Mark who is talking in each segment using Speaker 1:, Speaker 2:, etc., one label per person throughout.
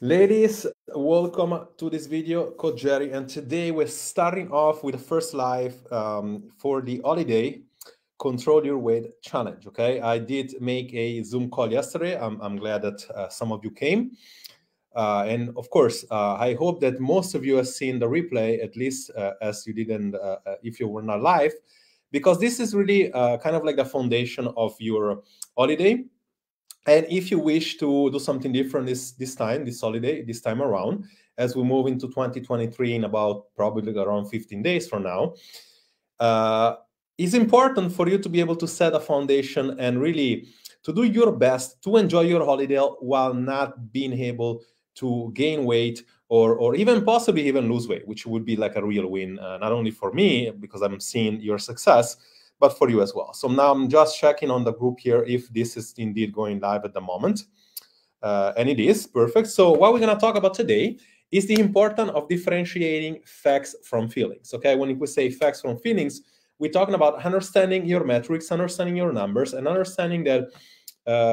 Speaker 1: Ladies, welcome to this video, Coach Jerry, and today we're starting off with the first live for the holiday Control Your Weight Challenge. Okay, I did make a Zoom call yesterday. I'm glad that some of you came, and of course, I hope that most of you have seen the replay, at least as you didn't, if you were not live, because this is really kind of like the foundation of your holiday. And if you wish to do something different this holiday, this time around, as we move into 2023 in about probably around 15 days from now, it's important for you to be able to set a foundation and really to do your best to enjoy your holiday while not being able to gain weight or even possibly even lose weight, which would be like a real win, not only for me because I'm seeing your success, but for you as well. So now I'm just checking on the group here if this is indeed going live at the moment. And it is, perfect. So what we're gonna talk about today is the importance of differentiating facts from feelings, okay? When we say facts from feelings, we're talking about understanding your metrics, understanding your numbers, and understanding that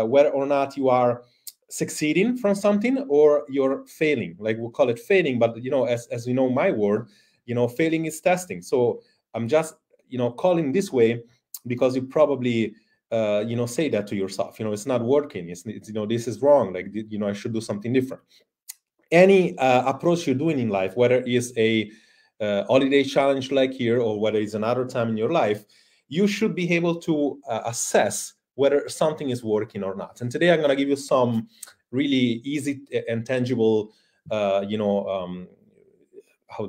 Speaker 1: whether or not you are succeeding from something or you're failing. Like we call it failing, but as you know, my word, failing is testing. So I'm just calling this way because you probably say that to yourself. It's not working. It's this is wrong. Like I should do something different. Any approach you're doing in life, whether it's a holiday challenge like here or whether it's another time in your life, you should be able to assess whether something is working or not. And today I'm going to give you some really easy and tangible, how do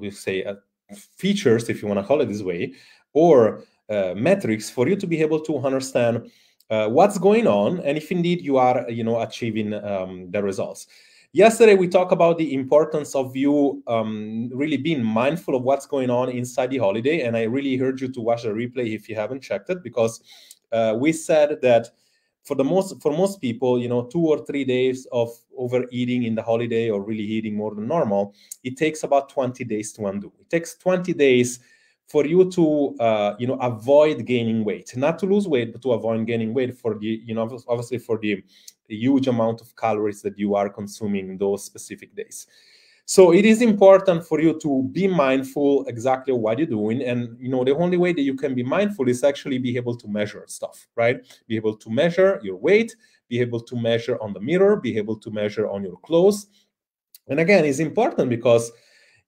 Speaker 1: you say, features, if you want to call it this way, or metrics for you to be able to understand what's going on and if indeed you are, achieving the results. Yesterday, we talked about the importance of you really being mindful of what's going on inside the holiday. And I really urge you to watch the replay if you haven't checked it, because we said that for most people, 2 or 3 days of overeating in the holiday or really eating more than normal, it takes about 20 days to undo. It takes 20 days for you to avoid gaining weight, not to lose weight, but to avoid gaining weight for the obviously for the huge amount of calories that you are consuming in those specific days. So it is important for you to be mindful exactly what you're doing. And the only way that you can be mindful is actually be able to measure stuff, right? Be able to measure your weight, be able to measure on the mirror, be able to measure on your clothes. And again, it's important because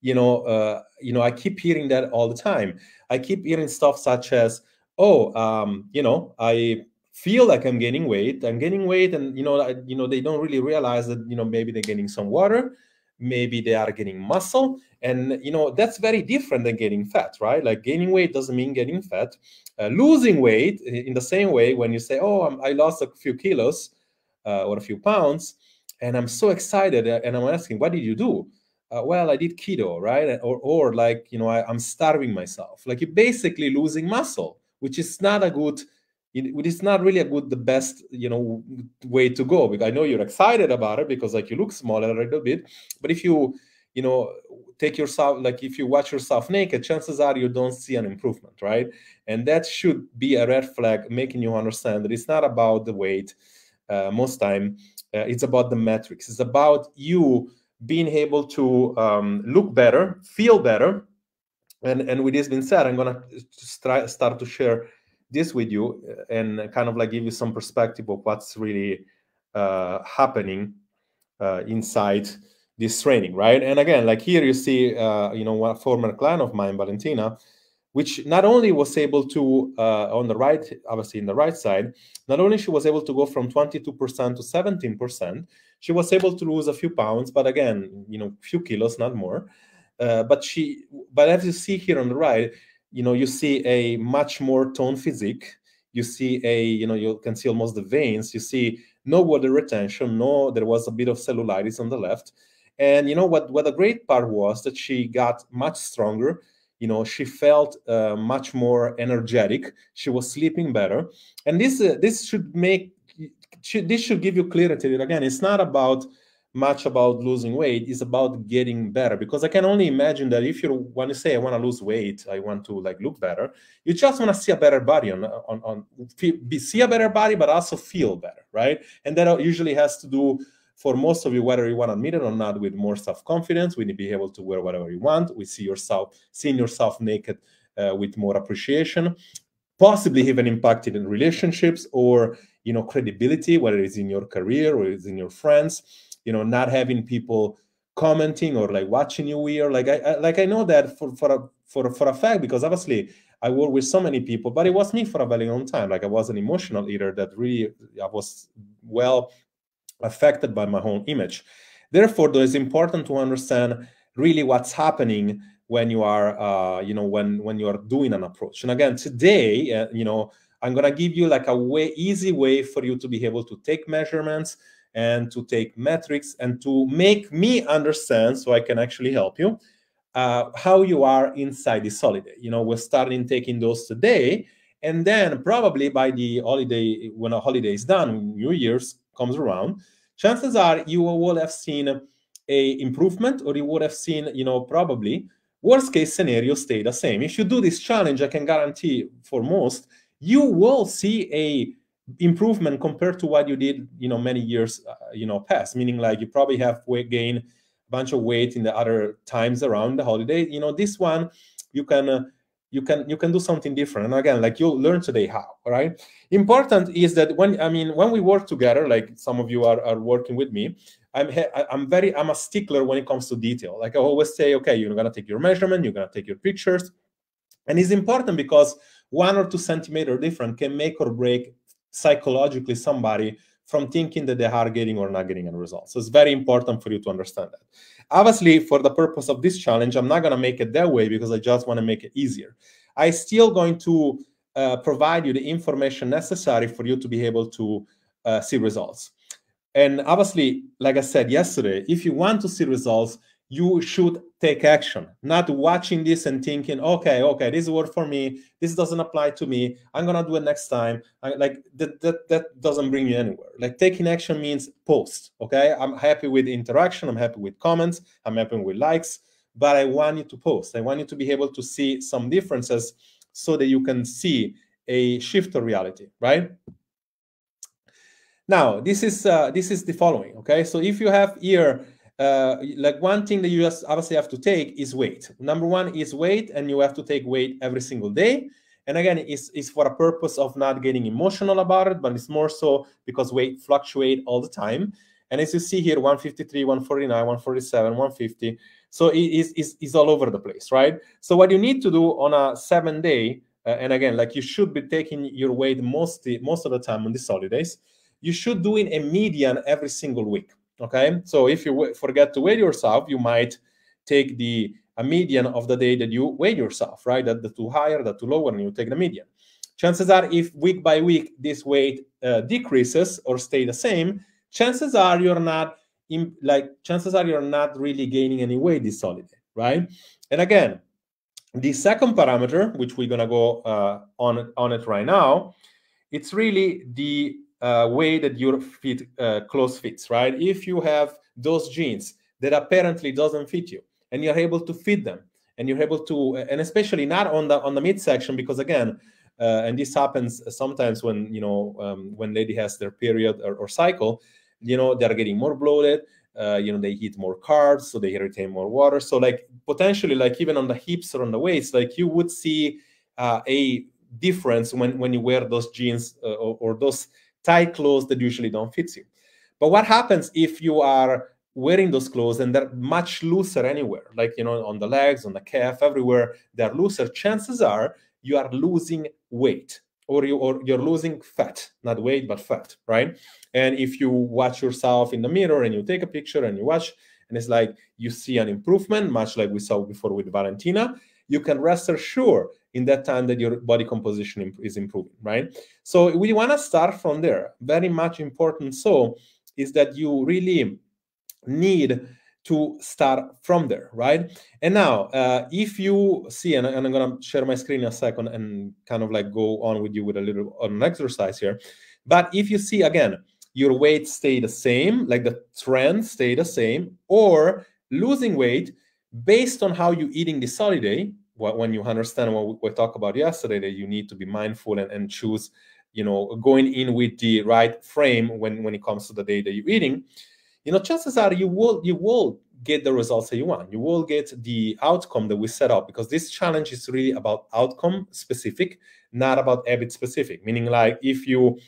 Speaker 1: I keep hearing that all the time. I keep hearing stuff such as, I feel like I'm gaining weight, and they don't really realize that maybe they're getting some water, maybe they are getting muscle, and that's very different than getting fat, right? Like gaining weight doesn't mean getting fat. Losing weight in the same way, when you say, I lost a few kilos or a few pounds, and I'm so excited, and I'm asking, what did you do? Well, I did keto, right? Or like, I'm starving myself. Like you're basically losing muscle, which is not a good, it is not really the best, way to go. Because I know you're excited about it because like you look smaller a little bit, but if you, take yourself, like if you watch yourself naked, chances are you don't see an improvement, right? And that should be a red flag, making you understand that it's not about the weight. Most time, it's about the metrics. It's about you being able to look better, feel better. And with this being said, I'm going to start to share this with you and kind of like give you some perspective of what's really happening inside this training, right? And again, like here you see, one former client of mine, Valentina, which not only was able to, on the right, obviously in the right side, not only she was able to go from 22% to 17%, she was able to lose a few pounds, but again, few kilos, not more. But as you see here on the right, you see a much more toned physique. You see you can see almost the veins. You see no water retention. No, there was a bit of cellulitis on the left. And what the great part was that she got much stronger. She felt much more energetic. She was sleeping better. And this should give you clarity that, again, it's not much about losing weight. It's about getting better, because I can only imagine that if you want to say, I want to lose weight, I want to like look better, you just want to see a better body see a better body, but also feel better, right? And that usually has to do for most of you, whether you want to admit it or not, with more self-confidence, when you be able to wear whatever you want, we see yourself, seeing yourself naked with more appreciation, possibly even impacted in relationships or, you know, credibility, whether it's in your career or it's in your friends, you know, not having people commenting or like watching you weird. Like I know that for a fact, because obviously I work with so many people, but it was me for a very long time. Like I was an emotional eater that really, I was well affected by my own image. Therefore, though, it's important to understand really what's happening when you are, you know, when you are doing an approach. And again, today, you know, I'm gonna give you like a easy way for you to be able to take measurements and to take metrics and to make me understand, so I can actually help you, how you are inside this holiday. You know, we're starting taking those today, and then probably by the holiday, when a holiday is done, New Year's comes around, chances are you will have seen a improvement, or you would have seen, you know, probably worst case scenario stay the same. If you do this challenge, I can guarantee for most, you will see a improvement compared to what you did, you know, many years, you know, past. Meaning, like, you probably have weight gain, a bunch of weight in the other times around the holiday. You know, this one you can do something different. And again, like, you'll learn today how. All right. Important is that when we work together, like some of you are working with me, I'm a stickler when it comes to detail. Like I always say, okay, you're gonna take your measurement, you're gonna take your pictures, and it's important because 1 or 2 centimeter difference can make or break psychologically somebody from thinking that they are getting or not getting a result. So it's very important for you to understand that. Obviously, for the purpose of this challenge, I'm not going to make it that way because I just want to make it easier. I'm still going to provide you the information necessary for you to be able to see results. And obviously, like I said yesterday, if you want to see results, you should take action, not watching this and thinking, okay, this worked for me, this doesn't apply to me, I'm gonna do it next time. Like that doesn't bring you anywhere. Like, taking action means post. Okay, I'm happy with interaction, I'm happy with comments, I'm happy with likes, but I want you to post. I want you to be able to see some differences so that you can see a shift of reality, right? Now, this is the following. Okay, so if you have here, like, one thing that you just obviously have to take is weight. Number one is weight, and you have to take weight every single day. And again, it's for a purpose of not getting emotional about it, but it's more so because weight fluctuate all the time. And as you see here, 153, 149, 147, 150. So it's all over the place, right? So what you need to do on a 7-day, and again, like, you should be taking your weight most of the time on these holidays. You should do a median every single week. Okay, so if you forget to weigh yourself, you might take a median of the day that you weigh yourself, right? That the two higher, the two lower, and you take the median. Chances are, if week by week this weight decreases or stay the same, chances are you're not really gaining any weight this holiday, right? And again, the second parameter, which we're gonna go on it right now, it's really the way that your clothes fits, right? If you have those jeans that apparently doesn't fit you, and you're able to fit them, and you're able to, and especially not on the midsection, because again, and this happens sometimes when, you know, when lady has their period or cycle, you know, they're getting more bloated, you know, they eat more carbs, so they retain more water. So, like, potentially, like, even on the hips or on the waist, like, you would see a difference when you wear those jeans or those tight clothes that usually don't fit you. But what happens if you are wearing those clothes and they're much looser anywhere, like, you know, on the legs, on the calf, everywhere they're looser? Chances are you are losing weight, or you're losing fat, not weight, but fat, right? And if you watch yourself in the mirror and you take a picture and you watch, and it's like you see an improvement, much like we saw before with Valentina, you can rest assured in that time that your body composition is improving, right? So we want to start from there. Very much important so is that you really need to start from there, right? And now, if you see, and I'm going to share my screen in a second and kind of like go on with you with a little on an exercise here. But if you see, again, your weight stay the same, like the trend stay the same, or losing weight based on how you're eating this holiday, when you understand what we talked about yesterday, that you need to be mindful and choose, you know, going in with the right frame when it comes to the day that you're eating, chances are you will get the results that you want. You will get the outcome that we set up, because this challenge is really about outcome specific, not about habit specific. Meaning, like, if you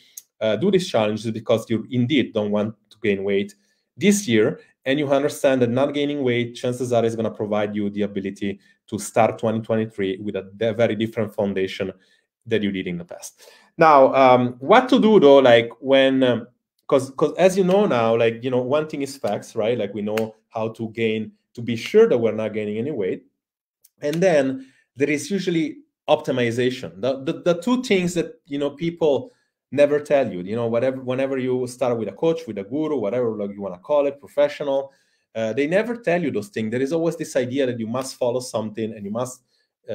Speaker 1: do this challenge because you indeed don't want to gain weight this year, and you understand that not gaining weight, chances are, is going to provide you the ability to start 2023 with a very different foundation that you did in the past. Now, what to do though, like when, because as you know now, like, one thing is facts, right? Like, we know how to be sure that we're not gaining any weight. And then there is usually optimization. The two things that, people never tell you, whenever you start with a coach, with a guru, whatever like you want to call it, professional, they never tell you those things. There is always this idea that you must follow something, and you must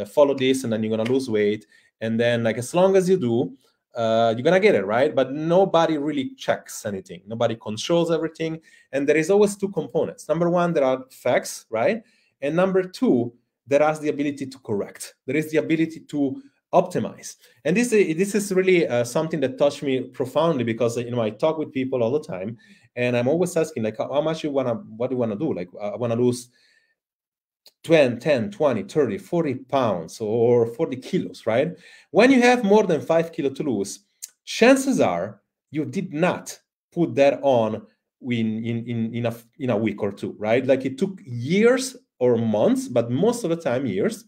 Speaker 1: follow this, and then you're going to lose weight. And then, like, as long as you do, you're going to get it, right? But nobody really checks anything. Nobody controls everything. And there is always two components. Number one, there are facts, right? And number two, there is the ability to correct. There is the ability to optimize. And this is really something that touched me profoundly, because I talk with people all the time, and I'm always asking, like, how much what do you want to do? Like, I want to lose 10, 20, 30, 40 pounds or 40 kilos, right? When you have more than 5 kilos to lose, chances are you did not put that on in a week or two, right? Like, it took years or months, but most of the time years.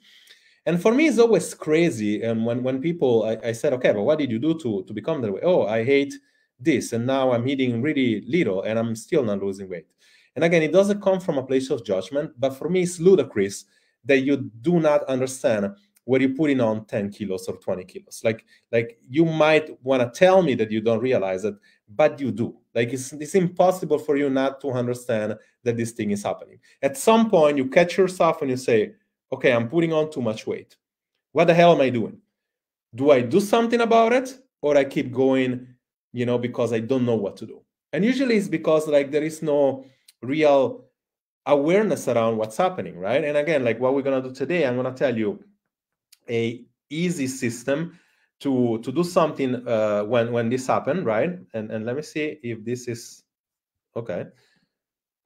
Speaker 1: And for me, it's always crazy. And when people, I said, okay, but what did you do to become that way? Oh, I hate this, and now I'm eating really little, and I'm still not losing weight. And again, it doesn't come from a place of judgment, but for me, it's ludicrous that you do not understand where you're putting on 10 kilos or 20 kilos. Like you might want to tell me that you don't realize it, but you do. Like, it's impossible for you not to understand that this thing is happening. At some point, you catch yourself and you say, okay, I'm putting on too much weight. What the hell am I doing? Do I do something about it, or I keep going, because I don't know what to do? And usually it's because, like, there is no real awareness around what's happening, right? And again, like what we're going to do today, I'm going to tell you a easy system to do something when this happened, right? And let me see if this is okay.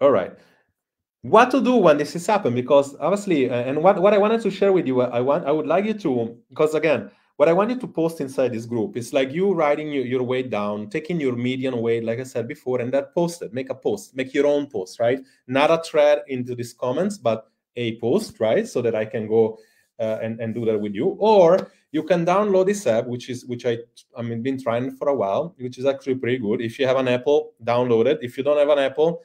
Speaker 1: All right. What to do when this is happened? Because obviously, and what I wanted to share with you, I would like you to, because again, what I want you to post inside this group is like you writing your weight down, taking your median weight, like I said before, and that post it, make a post, make your own post, right? Not a thread into these comments, but a post, right? So that I can go and do that with you. Or you can download this app, which I've been trying for a while, which is actually pretty good. If you have an Apple, download it. If you don't have an Apple,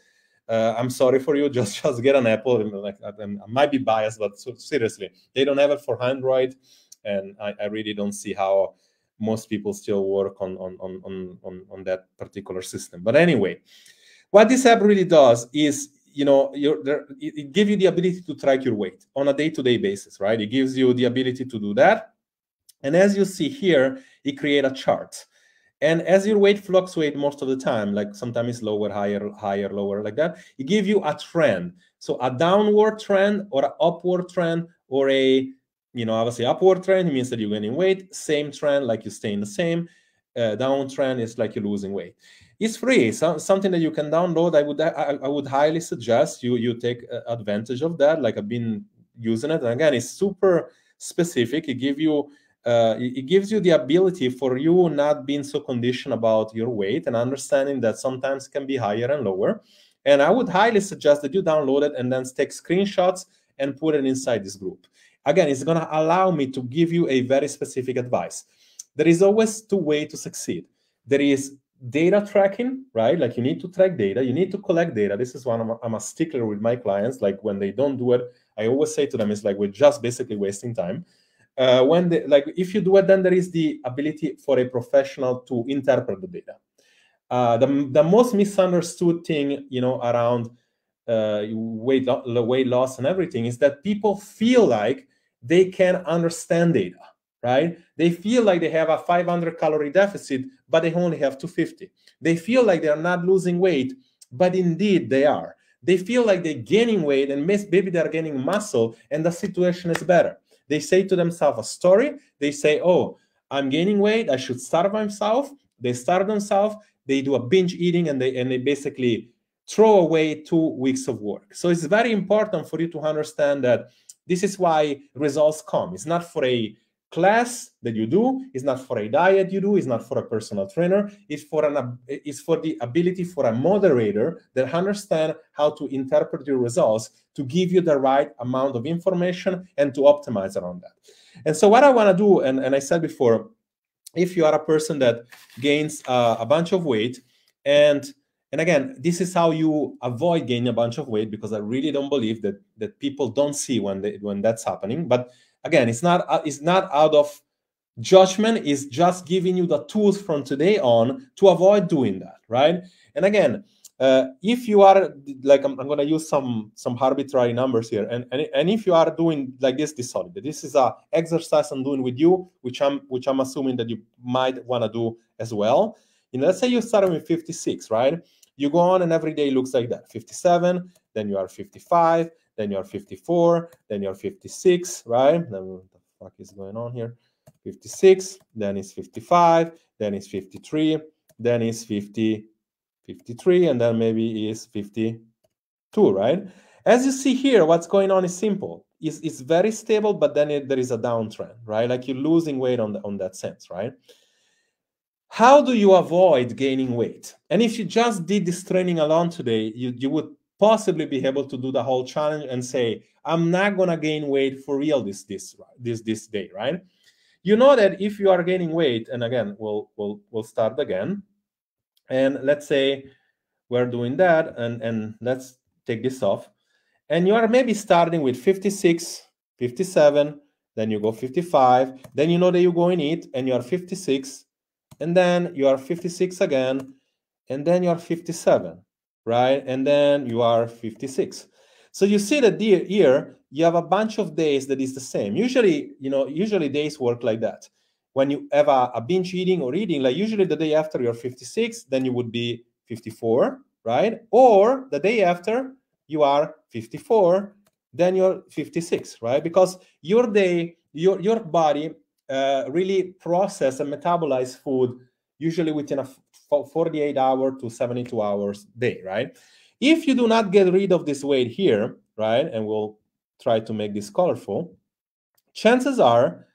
Speaker 1: I'm sorry for you. Just get an Apple. I might be biased, but seriously, they don't have it for Android, and I really don't see how most people still work on that particular system. But anyway, what this app really does is, it gives you the ability to track your weight on a day-to-day basis, right? It gives you the ability to do that, and as you see here, it creates a chart. And as your weight fluctuates most of the time, like sometimes it's lower, higher, lower, like that, it gives you a trend. So a downward trend or an upward trend, or a, obviously upward trend means that you're gaining weight. Same trend, like you're staying the same. Down trend is like you're losing weight. It's free, something that you can download. I would highly suggest you take advantage of that. Like, I've been using it, and again, it's super specific. It gives you the ability for you not being so conditioned about your weight, and understanding that sometimes it can be higher and lower. And I would highly suggest that you download it and then take screenshots and put it inside this group. Again, it's going to allow me to give you a very specific advice. There is always two ways to succeed. There is data tracking, right? Like, you need to track data. You need to collect data. This is one I'm a stickler with my clients. Like, when they don't do it, I always say to them, it's like, we're just basically wasting time. If you do it, then there is the ability for a professional to interpret the data. The most misunderstood thing, around weight loss and everything, is that people feel like they can understand data, right? They feel like they have a 500 calorie deficit, but they only have 250. They feel like they're not losing weight, but indeed they are. They feel like they're gaining weight, and maybe they're gaining muscle, and the situation is better. They say to themselves a story. They say, oh, I'm gaining weight, I should starve myself. They starve themselves. They do a binge eating, and they basically throw away 2 weeks of work. So it's very important for you to understand that this is why results come. It's not for a class that you do, it's not for a diet you do, it's not for a personal trainer, it's for the ability for a moderator that understand how to interpret your results to give you the right amount of information and to optimize around that. And so what I want to do, and I said before, if you are a person that gains a bunch of weight, and again, this is how you avoid gaining a bunch of weight, because I really don't believe that people don't see when that's happening. But again, it's not out of judgment. It's just giving you the tools from today on to avoid doing that, right? And again, if you are like, I'm going to use some arbitrary numbers here, and if you are doing like this solid, this is a exercise I'm doing with you, which I'm assuming that you might want to do as well. Let's say you start with 56, right? You go on and every day looks like that. 57, then you are 55, then you are 54, then you're 56, right? Then what the fuck is going on here? 56, then it's 55, then it's 53, then it's 53, and then maybe it's 52, right? As you see here, what's going on is simple. It's very stable, but then there is a downtrend, right? Like you're losing weight on that sense, right? How do you avoid gaining weight? And if you just did this training alone today, you would possibly be able to do the whole challenge and say, I'm not gonna gain weight for real this day, right? You know that if you are gaining weight, and again, we'll start again, and let's say we're doing that, and let's take this off, and you are maybe starting with 56, 57, then you go 55, then you know that you go and eat, and you are 56, and then you are 56 again, and then you are 57, right? And then you are 56. So you see that here you have a bunch of days that is the same. Usually days work like that. When you have a binge eating or eating, like usually the day after you're 56, then you would be 54, right? Or the day after you are 54, then you're 56, right? Because your body really process and metabolize food usually within a 48 hour to 72 hours day, right? If you do not get rid of this weight here, right, and we'll try to make this colorful, chances are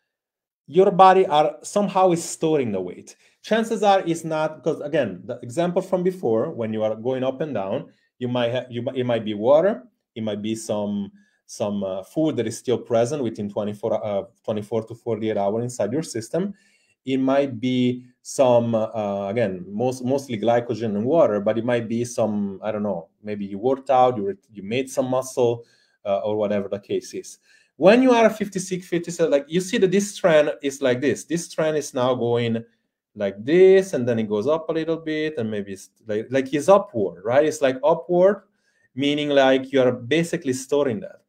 Speaker 1: your body somehow is storing the weight. Chances are it's not, because again, the example from before, when you are going up and down, it might be water, it might be some food that is still present within 24 to 48 hours inside your system. It might be some, again, mostly glycogen and water, but it might be some, I don't know, maybe you worked out, you made some muscle, or whatever the case is. When you are 56, 57, like you see that this trend is like this. This trend is now going like this, and then it goes up a little bit, and maybe it's like it's upward, right? It's like upward, meaning like you're basically storing that.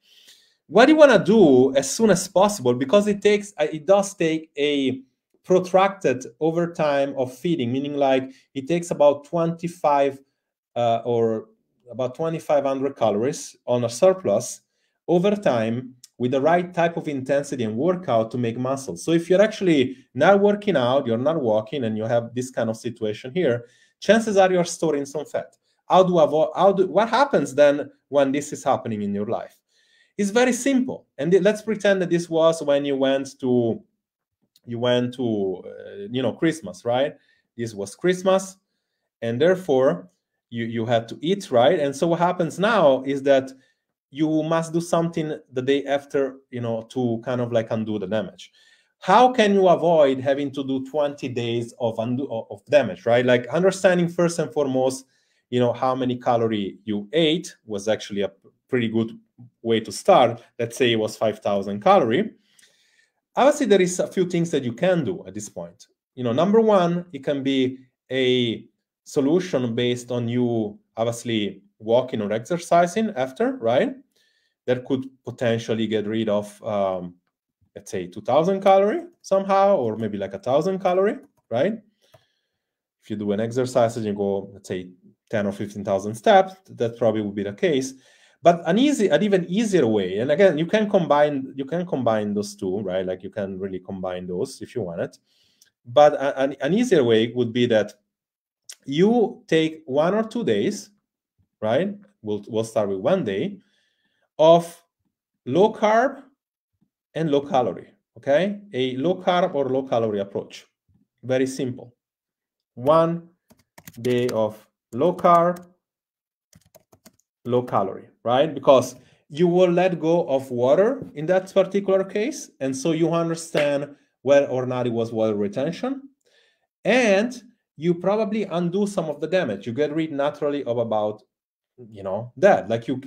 Speaker 1: What you want to do as soon as possible, because it does take a protracted overtime of feeding, meaning like it takes about 25 or about 2,500 calories on a surplus over time with the right type of intensity and workout to make muscle. So if you're actually not working out, you're not walking, and you have this kind of situation here, chances are you're storing some fat. What happens then when this is happening in your life? It's very simple. And let's pretend that this was when you went to Christmas, right? This was Christmas, and therefore you had to eat, right? And so what happens now is that you must do something the day after, to kind of like undo the damage. How can you avoid having to do 20 days of damage, right? Like understanding first and foremost, how many calories you ate was actually a pretty good way to start. Let's say it was 5,000 calories. Obviously, there is a few things that you can do at this point. Number one, it can be a solution based on you obviously walking or exercising after, right? That could potentially get rid of, let's say, 2,000 calories somehow, or maybe like 1,000 calories, right? If you do an exercise and you go, let's say, 10 or 15,000 steps, that probably would be the case. But an even easier way, and again, you can combine those two, right? Like you can really combine those if you want it. But an easier way would be that you take 1 or 2 days, right? We'll start with 1 day of low carb and low calorie, okay? A low carb or low calorie approach. Very simple. 1 day of low carb, low calorie, right? Because you will let go of water in that particular case. And so you understand whether or not it was water retention. And you probably undo some of the damage. You get rid naturally of about, that. Like you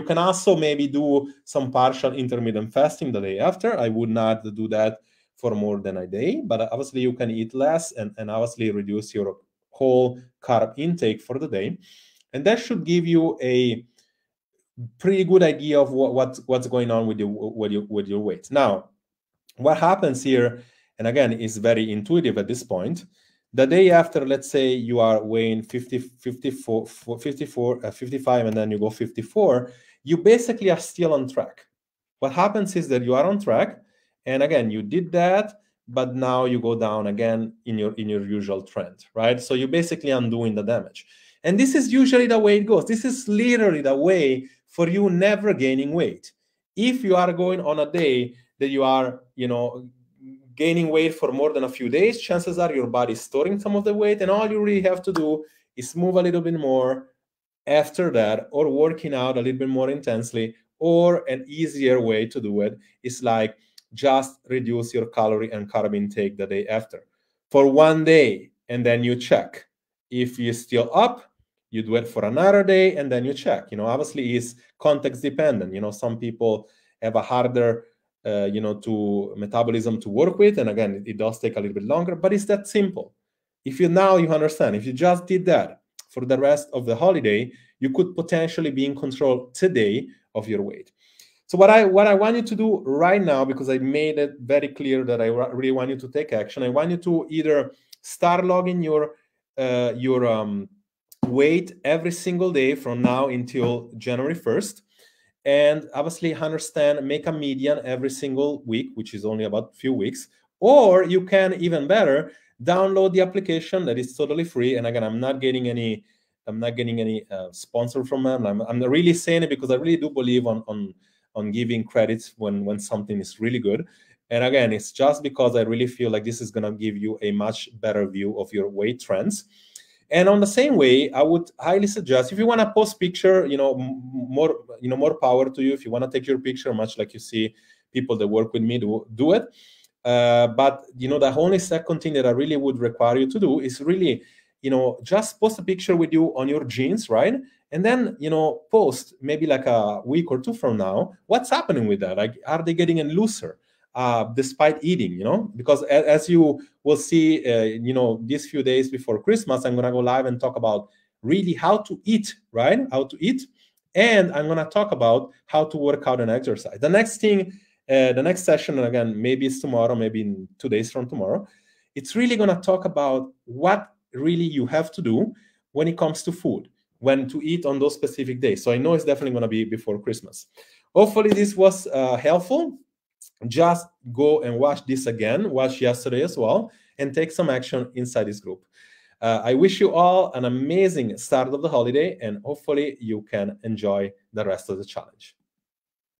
Speaker 1: can also maybe do some partial intermittent fasting the day after. I would not do that for more than a day, but obviously you can eat less and obviously reduce your whole carb intake for the day. And that should give you a pretty good idea of what's going on with your weight. Now, what happens here, and again, is very intuitive at this point. The day after, let's say you are weighing 55, and then you go 54, you basically are still on track. What happens is that you are on track, and again, you did that, but now you go down again in your usual trend, right? So you're basically undoing the damage. And this is usually the way it goes. This is literally the way for you never gaining weight. If you are going on a day that you are, gaining weight for more than a few days, chances are your body is storing some of the weight, and all you really have to do is move a little bit more after that, or working out a little bit more intensely, or an easier way to do it is like just reduce your calorie and carb intake the day after for 1 day, and then you check. If you're still up, you do it for another day, and then you check. Obviously it's context dependent. Some people have a harder to metabolism to work with, and again, it does take a little bit longer, but it's that simple. If you understand, if you just did that for the rest of the holiday, you could potentially be in control today of your weight. So what I want you to do right now, because I made it very clear that I really want you to take action, I want you to either start logging your weight every single day from now until January 1st. And obviously understand, make a median every single week, which is only about a few weeks. Or you can, even better, download the application that is totally free. And again, I'm not getting any sponsor from them. I'm really saying it because I really do believe on giving credits when something is really good. And again, it's just because I really feel like this is going to give you a much better view of your weight trends. And on the same way, I would highly suggest, if you want to post picture, more power to you. If you want to take your picture, much like you see people that work with me do it. But the only second thing that I really would require you to do is really, just post a picture with you on your jeans, right? And then, post maybe like a week or two from now, what's happening with that? Like, are they getting looser? Despite eating, because as you will see, these few days before Christmas, I'm going to go live and talk about really how to eat, right? How to eat. And I'm going to talk about how to work out and exercise. The next thing, the next session, and again, maybe it's tomorrow, maybe in 2 days from tomorrow, it's really going to talk about what really you have to do when it comes to food, when to eat on those specific days. So I know it's definitely going to be before Christmas. Hopefully this was helpful. Just go and watch this again, watch yesterday as well, and take some action inside this group. I wish you all an amazing start of the holiday, and hopefully you can enjoy the rest of the challenge.